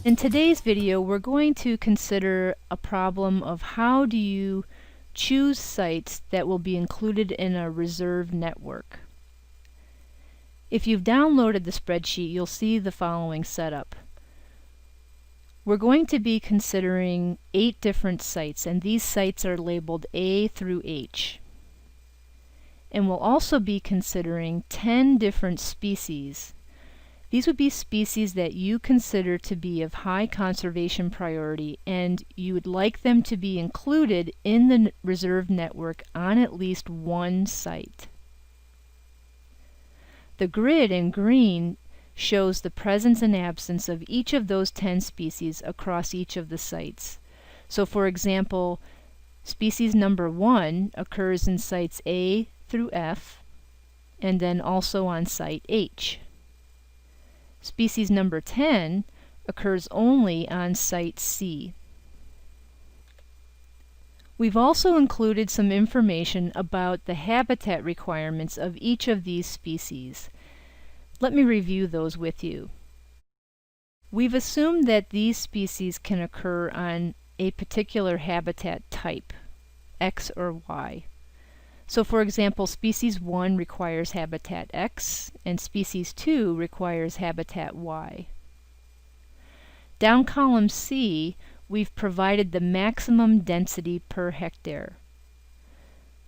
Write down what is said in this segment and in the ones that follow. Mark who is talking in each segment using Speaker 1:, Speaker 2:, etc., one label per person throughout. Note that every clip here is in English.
Speaker 1: In today's video, we're going to consider a problem of how do you choose sites that will be included in a reserve network. If you've downloaded the spreadsheet, you'll see the following setup. We're going to be considering 8 different sites, and these sites are labeled A through H. And we'll also be considering 10 different species. These would be species that you consider to be of high conservation priority, and you would like them to be included in the reserve network on at least one site. The grid in green shows the presence and absence of each of those 10 species across each of the sites. So for example, species number 1 occurs in sites A through F, and then also on site H. Species number 10 occurs only on site C. We've also included some information about the habitat requirements of each of these species. Let me review those with you. We've assumed that these species can occur on a particular habitat type, X or Y. So for example, species 1 requires habitat X, and species 2 requires habitat Y. Down column C, we've provided the maximum density per hectare.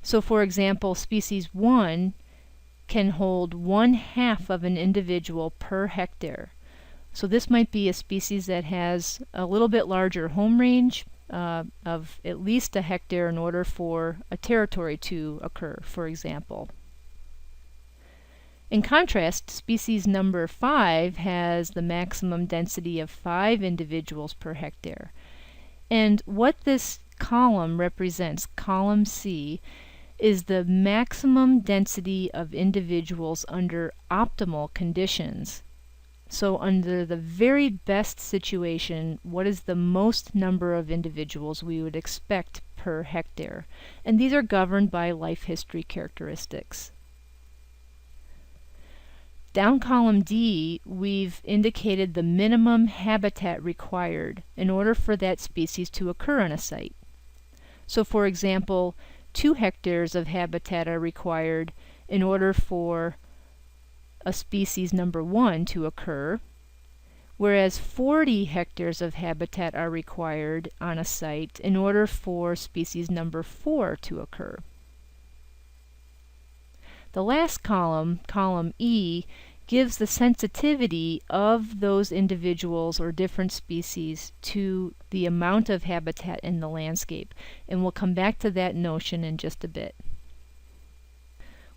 Speaker 1: So for example, species 1 can hold 1/2 of an individual per hectare. So this might be a species that has a little bit larger home range, of at least a hectare in order for a territory to occur, for example. In contrast, species number 5 has the maximum density of 5 individuals per hectare. And what this column represents, column C, is the maximum density of individuals under optimal conditions. So under the very best situation, what is the most number of individuals we would expect per hectare? And these are governed by life history characteristics. Down column D, we've indicated the minimum habitat required in order for that species to occur on a site. So for example, 2 hectares of habitat are required in order for a species number 1 to occur, whereas 40 hectares of habitat are required on a site in order for species number 4 to occur. The last column, column E, gives the sensitivity of those individuals or different species to the amount of habitat in the landscape, and we'll come back to that notion in just a bit.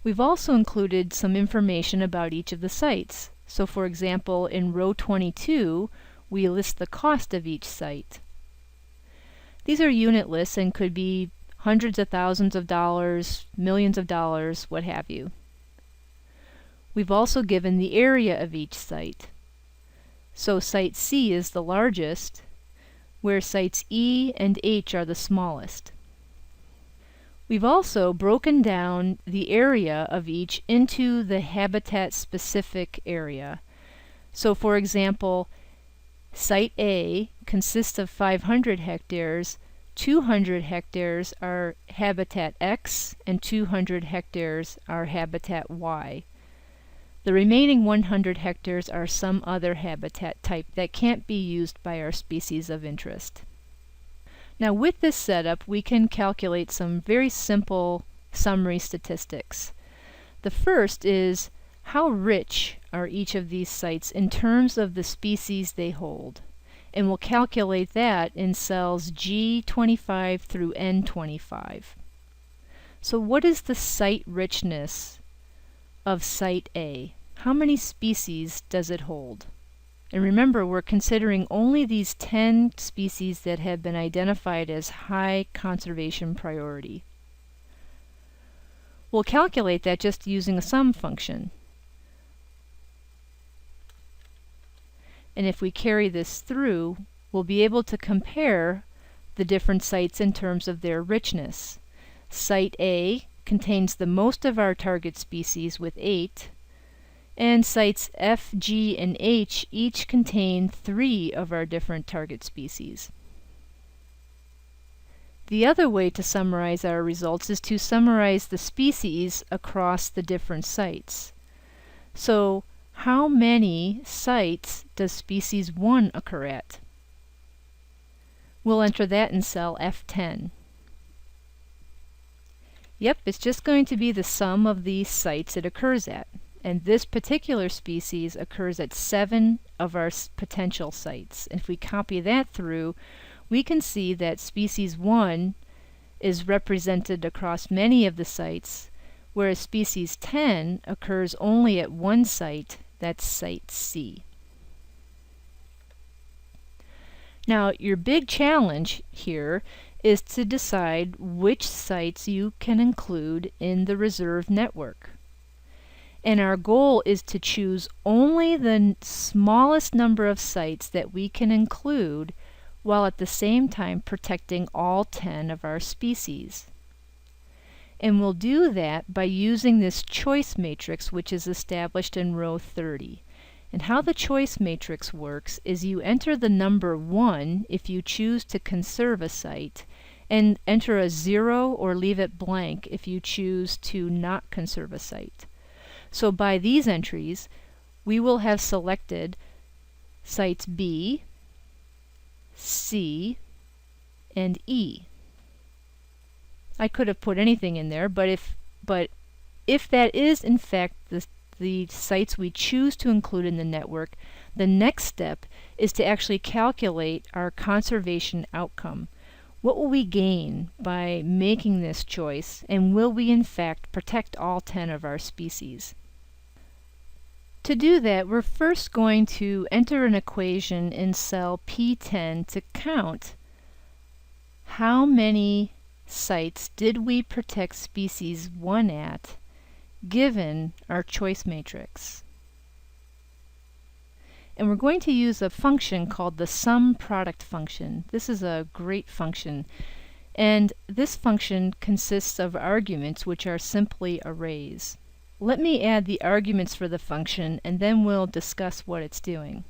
Speaker 1: We've also included some information about each of the sites. So for example, in row 22, we list the cost of each site. These are unit lists and could be hundreds of thousands of dollars, millions of dollars, what have you. We've also given the area of each site. So site C is the largest, where sites E and H are the smallest. We've also broken down the area of each into the habitat-specific area. So for example, Site A consists of 500 hectares, 200 hectares are habitat X, and 200 hectares are habitat Y. The remaining 100 hectares are some other habitat type that can't be used by our species of interest. Now with this setup, we can calculate some very simple summary statistics. The first is how rich are each of these sites in terms of the species they hold. And we'll calculate that in cells G25 through N25. So what is the site richness of site A? How many species does it hold? And remember, we're considering only these 10 species that have been identified as high conservation priority. We'll calculate that just using a sum function. And if we carry this through, we'll be able to compare the different sites in terms of their richness. Site A contains the most of our target species with 8, And sites F, G, and H each contain 3 of our different target species. The other way to summarize our results is to summarize the species across the different sites. So, how many sites does species 1 occur at? We'll enter that in cell F10. Yep, it's just going to be the sum of the sites it occurs at. And this particular species occurs at 7 of our potential sites. If we copy that through, we can see that species 1 is represented across many of the sites, whereas species 10 occurs only at one site, that's site C. Now, your big challenge here is to decide which sites you can include in the reserve network. And our goal is to choose only the smallest number of sites that we can include, while at the same time protecting all 10 of our species. And we'll do that by using this choice matrix, which is established in row 30. And how the choice matrix works is you enter the number 1 if you choose to conserve a site, and enter a 0 or leave it blank if you choose to not conserve a site. So by these entries, we will have selected sites B, C, and E. I could have put anything in there, but if that is in fact the sites we choose to include in the network, the next step is to actually calculate our conservation outcome. What will we gain by making this choice, and will we in fact protect all 10 of our species? To do that, we're first going to enter an equation in cell P10 to count how many sites did we protect species 1 at, given our choice matrix. And we're going to use a function called the sum product function. This is a great function. And this function consists of arguments which are simply arrays. Let me add the arguments for the function, and then we'll discuss what it's doing.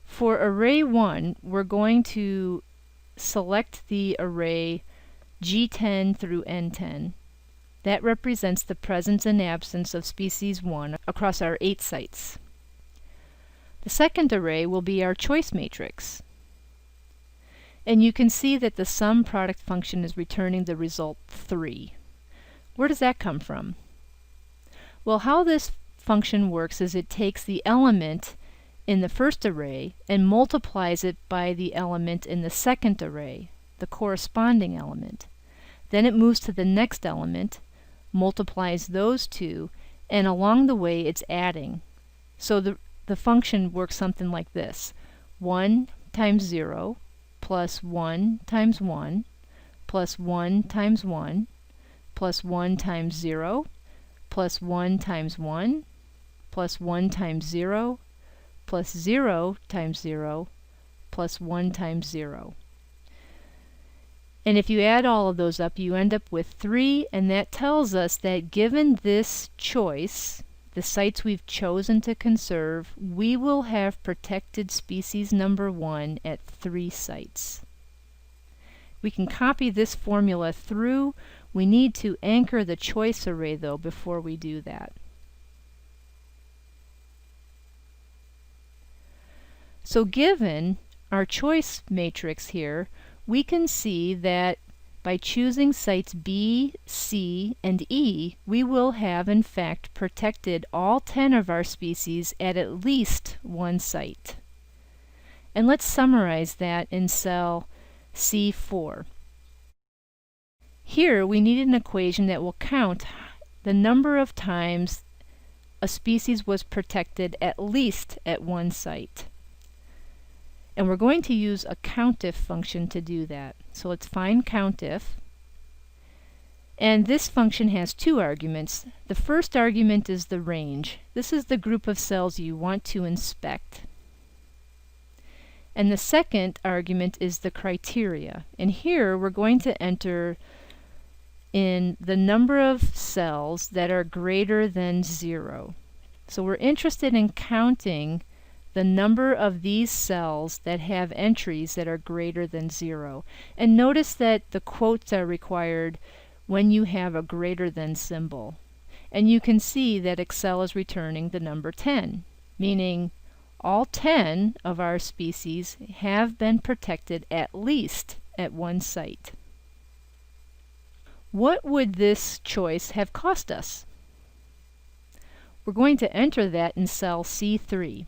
Speaker 1: For array 1, we're going to select the array G10 through N10. That represents the presence and absence of species 1 across our 8 sites. The second array will be our choice matrix. And you can see that the sum product function is returning the result 3. Where does that come from? Well, how this function works is it takes the element in the first array and multiplies it by the element in the second array, the corresponding element. Then it moves to the next element, multiplies those two, and along the way it's adding. So the function works something like this. 1 times 0 plus 1 times 1 plus 1 times 1 plus 1 times 0 plus 1 times 1 plus 1 times 0 plus 0 times 0 plus 1 times 0. And if you add all of those up, you end up with 3, and that tells us that given this choice, the sites we've chosen to conserve, we will have protected species number 1 at 3 sites. We can copy this formula through. We need to anchor the choice array though before we do that. So given our choice matrix here, we can see that by choosing sites B, C, and E, we will have in fact protected all 10 of our species at least one site. And let's summarize that in cell C4. Here we need an equation that will count the number of times a species was protected at least at one site. And we're going to use a COUNTIF function to do that. So let's find COUNTIF. And this function has 2 arguments. The first argument is the range. This is the group of cells you want to inspect. And the second argument is the criteria. And here we're going to enter in the number of cells that are greater than 0. So we're interested in counting the number of these cells that have entries that are greater than 0. And notice that the quotes are required when you have a greater than symbol. And you can see that Excel is returning the number 10, meaning all 10 of our species have been protected at least at one site. What would this choice have cost us? We're going to enter that in cell C3.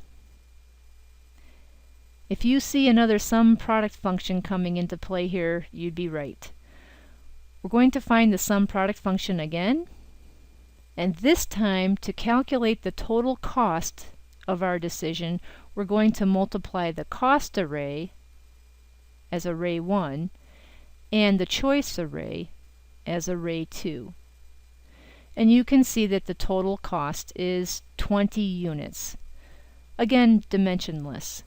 Speaker 1: If you see another sum product function coming into play here, you'd be right. We're going to find the sum product function again, and this time to calculate the total cost of our decision, we're going to multiply the cost array as array 1 and the choice array as array 2. And you can see that the total cost is 20 units. Again, dimensionless.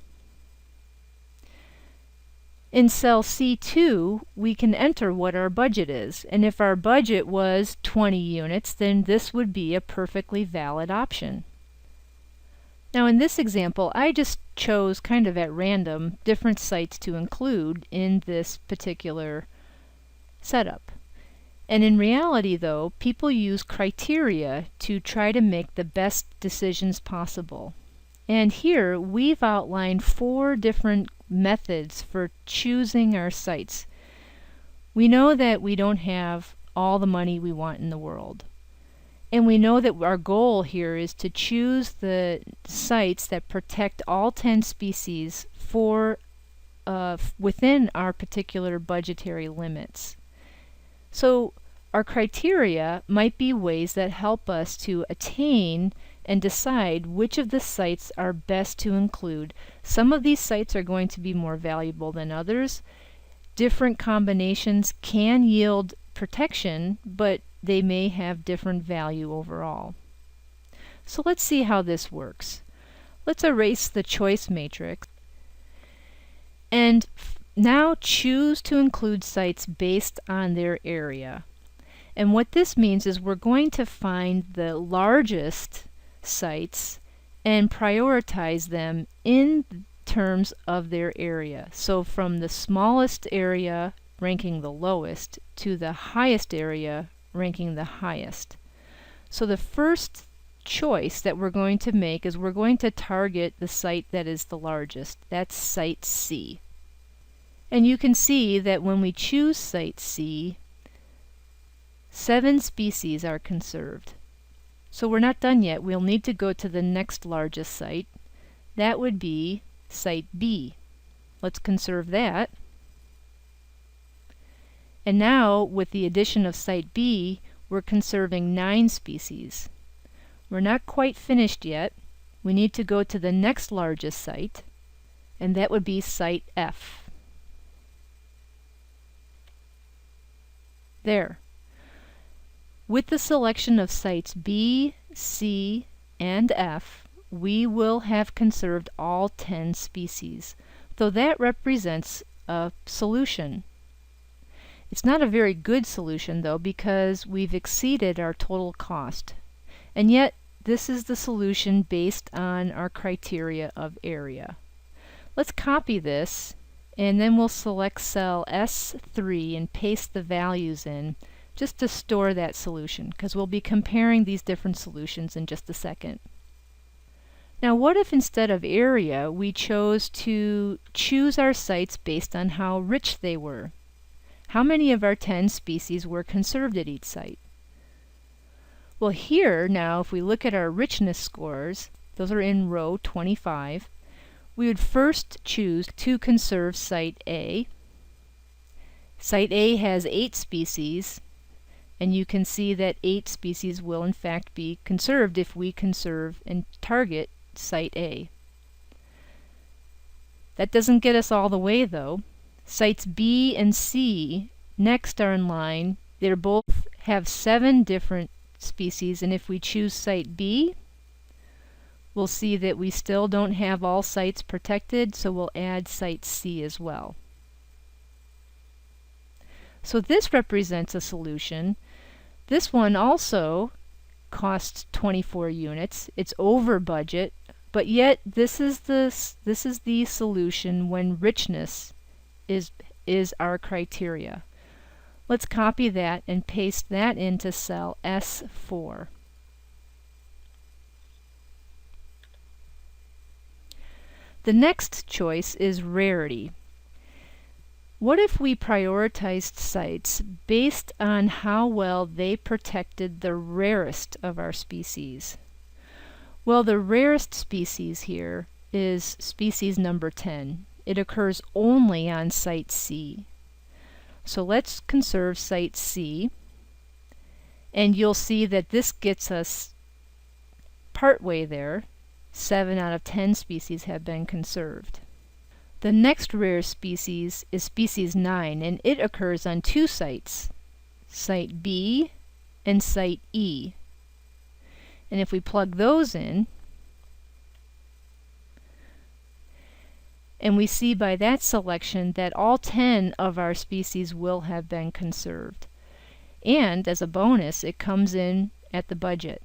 Speaker 1: In cell C2, we can enter what our budget is, and if our budget was 20 units, then this would be a perfectly valid option. Now in this example, I just chose kind of at random different sites to include in this particular setup. And in reality though, people use criteria to try to make the best decisions possible. And here we've outlined 4 different methods for choosing our sites. We know that we don't have all the money we want in the world. And we know that our goal here is to choose the sites that protect all 10 species for within our particular budgetary limits. So our criteria might be ways that help us to attain and decide which of the sites are best to include. Some of these sites are going to be more valuable than others. Different combinations can yield protection, but they may have different value overall. So let's see how this works. Let's erase the choice matrix and now choose to include sites based on their area. And what this means is we're going to find the largest sites and prioritize them in terms of their area. So from the smallest area ranking the lowest to the highest area ranking the highest. So the first choice that we're going to make is we're going to target the site that is the largest. That's site C. And you can see that when we choose site C, 7 species are conserved. So we're not done yet. We'll need to go to the next largest site. That would be site B. Let's conserve that. And now, with the addition of site B, we're conserving 9 species. We're not quite finished yet. We need to go to the next largest site, and that would be site F. There. With the selection of sites B, C, and F, we will have conserved all 10 species, though that represents a solution. It's not a very good solution though, because we've exceeded our total cost. And yet, this is the solution based on our criteria of area. Let's copy this, and then we'll select cell S3 and paste the values in, just to store that solution, because we'll be comparing these different solutions in just a second. Now what if instead of area we chose to choose our sites based on how rich they were? How many of our 10 species were conserved at each site? Well here now, if we look at our richness scores, those are in row 25, we would first choose to conserve site A. Site A has 8 species, and you can see that 8 species will in fact be conserved if we conserve and target site A. That doesn't get us all the way though. Sites B and C next are in line. They both have 7 different species, and if we choose site B, we'll see that we still don't have all sites protected, so we'll add site C as well. So this represents a solution. This one also costs 24 units. It's over budget, but yet this is the solution when richness is our criteria. Let's copy that and paste that into cell S4. The next choice is rarity. What if we prioritized sites based on how well they protected the rarest of our species? Well, the rarest species here is species number 10. It occurs only on site C. So let's conserve site C, and you'll see that this gets us partway there. 7 out of 10 species have been conserved. The next rare species is species 9, and it occurs on 2 sites, site B and site E. And if we plug those in, and we see by that selection that all 10 of our species will have been conserved. And as a bonus, it comes in at the budget.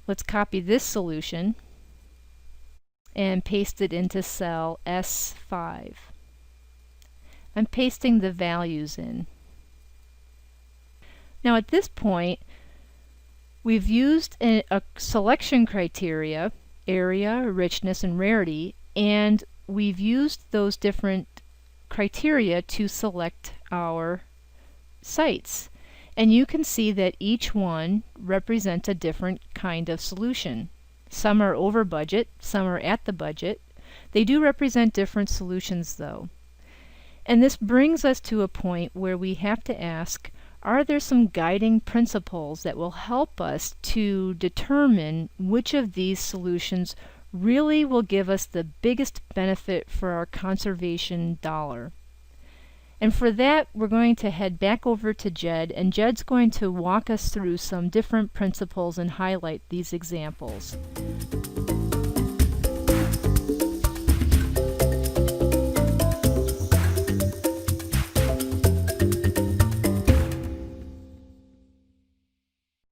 Speaker 1: Let's copy this solution and paste it into cell S5. I'm pasting the values in. Now at this point, we've used a selection criteria, area, richness, and rarity, and we've used those different criteria to select our sites. And you can see that each one represents a different kind of solution. Some are over budget, some are at the budget. They do represent different solutions though. And this brings us to a point where we have to ask, are there some guiding principles that will help us to determine which of these solutions really will give us the biggest benefit for our conservation dollar? And for that, we're going to head back over to Jed, and Jed's going to walk us through some different principles and highlight these examples.